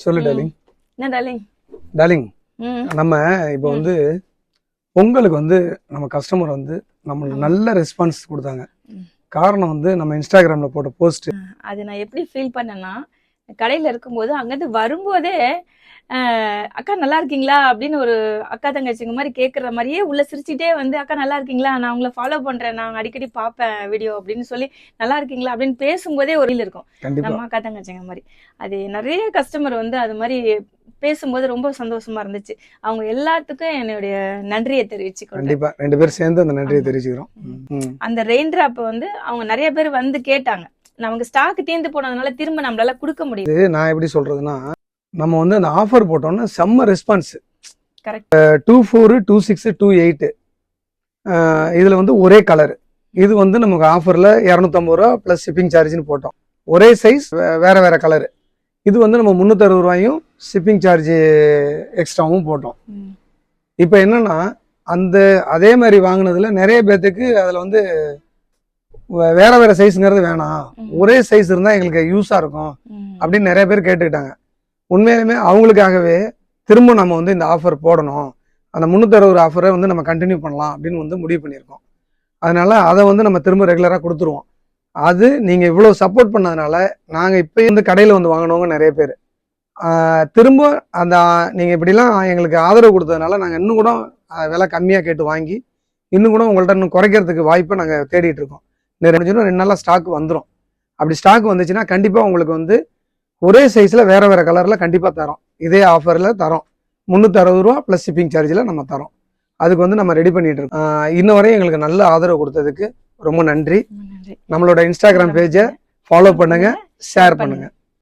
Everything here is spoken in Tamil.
சொல்லு டார்லிங். என்ன டார்லிங்? டார்லிங், நம்ம இப்போ வந்து பொங்கலுக்கு வந்து நம்ம கஸ்டமர் வந்து நம்மளுக்கு நல்ல ரெஸ்பான்ஸ் கொடுத்தாங்க. காரணம் வந்து நம்ம இன்ஸ்டாகிராம்ல போட்ட போஸ்ட். அது நான் எப்படி ஃபீல் பண்ணேன்னா, கடையில இருக்கும்போது அங்கேருந்து வரும்போதே அக்கா நல்லா இருக்கீங்களா அப்படின்னு ஒரு அக்கா தங்கச்சிங்க மாதிரி கேட்குற மாதிரியே உள்ள சிரிச்சுட்டே வந்து, அக்கா நல்லா இருக்கீங்களா, நான் உங்களை ஃபாலோ பண்றேன், நான் அடிக்கடி பார்ப்பேன் வீடியோ அப்படின்னு சொல்லி, நல்லா இருக்கீங்களா அப்படின்னு பேசும்போதே ஒரு ஃபீல் இருக்கும். நம்ம அக்கா தங்கச்சிங்க மாதிரி அது நிறைய கஸ்டமர் வந்து அது மாதிரி பேசும்போது ரொம்ப சந்தோஷமா இருந்துச்சு. அவங்க எல்லாத்துக்கும் என்னுடைய நன்றியை தெரிவிச்சுக்கிறேன். கண்டிப்பா 2 பேரும் சேர்ந்து அந்த நன்றியை தெரிவிச்சுக்கிறோம். அந்த ரெயின் டிராப் வந்து அவங்க நிறைய பேர் வந்து கேட்டாங்க. நமக்கு ஸ்டாக் தீர்ந்து போனதுனால திரும்ப நம்மளால கொடுக்க முடியுது. நான் எப்படி சொல்றதுன்னா, நம்ம வந்து அந்த ஆஃபர் போட்டோம்னா செம்ம ரெஸ்பான்ஸ். கரெக்ட். 24, 26, 28 இதுல வந்து ஒரே கலர். இது வந்து நமக்கு ஆஃபர்ல 250 ரூபா பிளஸ் ஷிப்பிங் சார்ஜ்னு போட்டோம். ஒரே சைஸ் வேற வேற கலர். இது வந்து நம்ம 360 ரூபாயும் ஷிப்பிங் சார்ஜ் எக்ஸ்ட்ராவும் போட்டோம். இப்போ என்னன்னா, அந்த அதே மாதிரி வாங்கினதுல நிறைய பேர்த்துக்கு அதுல வந்து வேற வேற சைஸ்ங்கிறது வேணாம், ஒரே சைஸ் இருந்தா எங்களுக்கு யூஸா இருக்கும் அப்படின்னு நிறைய பேர் கேட்டுக்கிட்டாங்க. உண்மையிலுமே அவங்களுக்காகவே திரும்ப நம்ம வந்து இந்த ஆஃபர் போடணும், அந்த 360 ஆஃபரை வந்து நம்ம கண்டினியூ பண்ணலாம் அப்படின்னு வந்து முடிவு பண்ணியிருக்கோம். அதனால அதை வந்து நம்ம திரும்ப ரெகுலராக கொடுத்துருவோம். அது நீங்கள் இவ்வளோ சப்போர்ட் பண்ணதுனால நாங்கள் இப்போ வந்து கடையில் வந்து வாங்கினவங்க நிறைய பேர் திரும்ப அந்த நீங்கள் இப்படிலாம் எங்களுக்கு ஆதரவு கொடுத்ததுனால நாங்கள் இன்னும் கூட விலை கம்மியாக கேட்டு வாங்கி இன்னும் கூட உங்கள்கிட்ட இன்னும் குறைக்கிறதுக்கு வாய்ப்பை நாங்கள் தேடிட்டு இருக்கோம். 2 நாளாக ஸ்டாக் வந்துடும். அப்படி ஸ்டாக் வந்துச்சுன்னா கண்டிப்பாக உங்களுக்கு வந்து ஒரே சைஸில் வேற வேற கலரில் கண்டிப்பாக தரோம். இதே ஆஃபரில் தரோம். 360 ரூபா ப்ளஸ் ஷிப்பிங் சார்ஜில் நம்ம தரோம். அதுக்கு வந்து நம்ம ரெடி பண்ணிட்டு இருக்கோம். இன்ன வரையும் எங்களுக்கு நல்ல ஆதரவு கொடுத்ததுக்கு ரொம்ப நன்றி. நம்மளோட இன்ஸ்டாகிராம் பேஜை ஃபாலோ பண்ணுங்க, ஷேர் பண்ணுங்க.